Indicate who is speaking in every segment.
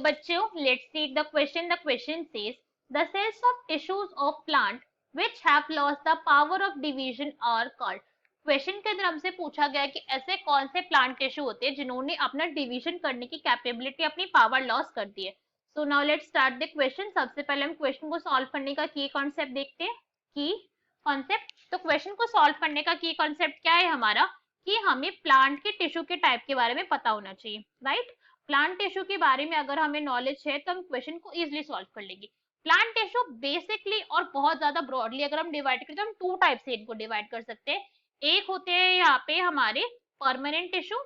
Speaker 1: बच्चों, let's read the question. The question says, the cells of tissues of plant which have lost the power of division are called. Question के अंदर हमसे पूछा गया कि ऐसे कौन से प्लांट टिश्यू होते हैं जिन्होंने अपना डिवीजन करने की कैपेबिलिटी, अपनी पावर लॉस कर दी है. So now let's start the question. सबसे पहले हम क्वेश्चन को सॉल्व करने का की कॉन्सेप्ट देखते हैं. की कॉन्सेप्ट, तो क्वेश्चन को सॉल्व करने का की कॉन्सेप्ट क्या है हमारा, कि हमें प्लांट के टिश्यू के टाइप के बारे में पता होना चाहिए. राइट, प्लांट टिश्यू के बारे में अगर हमें नॉलेज है तो हम क्वेश्चन को इजीली सॉल्व कर लेंगे. प्लांट टिश्यू बेसिकली और बहुत ज्यादा ब्रॉडली अगर हम डिवाइड करें तो हम टू टाइप से इनको डिवाइड कर सकते हैं. एक होते हैं यहाँ पे हमारे परमानेंट टिश्यू.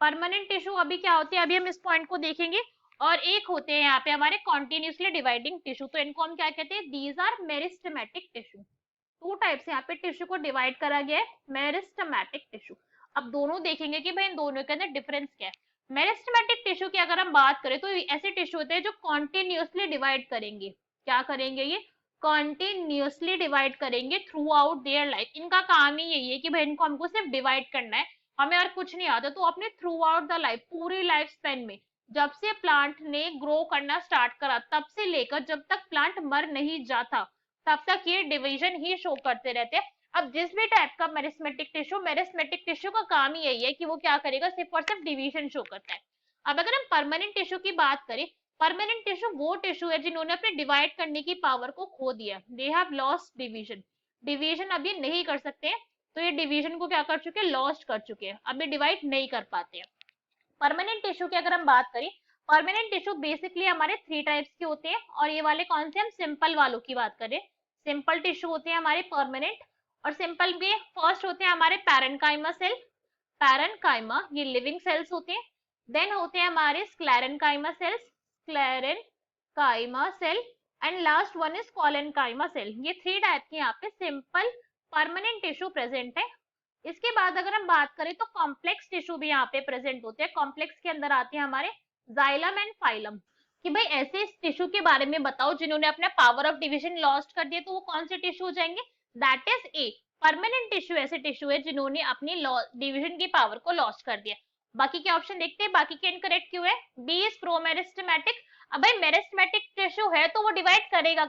Speaker 1: परमानेंट टिश्यू अभी क्या होते हैं, अभी हम इस पॉइंट को देखेंगे. और एक होते हैं यहाँ पे हमारे कॉन्टिन्यूसली डिवाइडिंग टिश्यू. तो इनको हम क्या कहते हैं, these are meristematic tissue. Two type से यहाँ पे टिश्यू को डिवाइड करा गया है, मेरिस्टेमेटिक टिश्यू. अब दोनों देखेंगे कि भाई इन दोनों के अंदर डिफरेंस क्या है. मेरिस्टेमेटिक टिश्यू की अगर हम बात करें तो ऐसे टिश्यू होते हैं जो कॉन्टिन्यूसली डिवाइड करेंगे. क्या करेंगे, ये कॉन्टिन्यूसली डिवाइड करेंगे थ्रू आउट देयर लाइफ. इनका काम ही यही है कि भाई इनको हमको सिर्फ डिवाइड करना है, हमें और कुछ नहीं आता. तो अपने थ्रू आउट द लाइफ, पूरी लाइफ स्पेन में, जब से प्लांट ने ग्रो करना स्टार्ट करा तब से लेकर जब तक प्लांट मर नहीं जाता तब तक ये डिवीजन ही शो करते रहते हैं. अब जिस भी टाइप का मेरिस्टेमेटिक टिश्यू का काम ही यही है कि वो क्या करेगा, सिर्फ और सिर्फ डिवीजन शो करता है. अब अगर हम परमानेंट टिश्यू की बात करें, परमानेंट टिश्यू वो टिश्यू है जिन्होंने अपने डिवाइड करने की पावर को खो दिया. They have lost division. Division अब ये नहीं कर सकते, तो ये डिवीजन को क्या कर चुके हैं, लॉस्ट कर चुके हैं. अब ये डिवाइड नहीं कर पाते हैं. परमानेंट टिश्यू की अगर हम बात करें, परमानेंट टिश्यू बेसिकली हमारे थ्री टाइप्स के होते हैं. और ये वाले कौन से, हम सिंपल वालों की बात करें, सिंपल टिश्यू होते हैं हमारे परमानेंट. और सिंपल में फर्स्ट होते हैं हमारे पैरेन्काइमा सेल. पैरेन्काइमा ये लिविंग सेल्स होते हैं. देन होते हैं हमारे sclerenchyma cells, sclerenchyma cell. And last one is collenchyma cell. ये थ्री टाइप के यहाँ पे सिंपल परमानेंट टिश्यू प्रेजेंट है. इसके बाद अगर हम बात करें तो कॉम्प्लेक्स टिश्यू भी यहाँ पे प्रेजेंट होते हैं. कॉम्प्लेक्स के अंदर आते हैं हमारे जाइलम एंड फाइलम. कि भाई ऐसे टिश्यू के बारे में बताओ जिन्होंने अपना पावर ऑफ डिवीजन लॉस्ट कर दिया, तो वो कौन से टिश्यू हो जाएंगे, that is a. Permanent tissue ऐसे टिश्यू है जिन्होंने अपनी डिवीजन की पावर को लॉस्ट कर दिया. बाकी के ऑप्शन देखते हैं, बाकी के इनकरेक्ट क्यों है. B is promeristematic. अब भाई मेरिस्टेमेटिक टिश्यू है तो वो डिवाइड करेगा,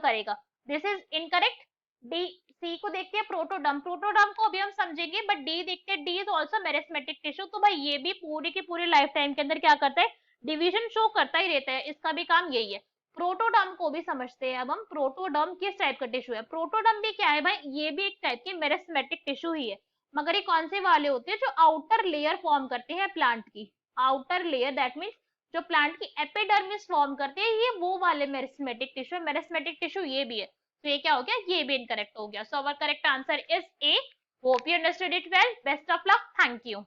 Speaker 1: this is incorrect. D, C को देखते हैं प्रोटोडर्म. प्रोटोडर्म को अभी हम समझेंगे, बट डी देखते हैं, D is also meristematic tissue. तो भाई ये भी पूरी की पूरी लाइफ टाइम के अंदर क्या करता है, डिवीजन शो करता ही रहता है. इसका भी काम यही है. प्रोटोडर्म को भी समझते हैं अब हम. प्रोटोडर्म किस टाइप का टिश्यू है, प्रोटोडर्म भी क्या है भाई, ये भी एक टाइप की मेरिस्टेमेटिक टिश्यू ही है. मगर ये कौन से वाले होते हैं, जो आउटर लेयर फॉर्म करते हैं प्लांट की. आउटर लेयर दैट मीन्स जो प्लांट की एपिडर्मिस फॉर्म करते हैं, ये वो वाले मेरिस्टेमेटिक टिश्यू है. मेरिस्टेमेटिक टिश्यू ये भी है. तो ये क्या हो गया, ये भी इनकरेक्ट हो गया. So our correct answer is A. Hope you understood it well. Best of luck. Thank you.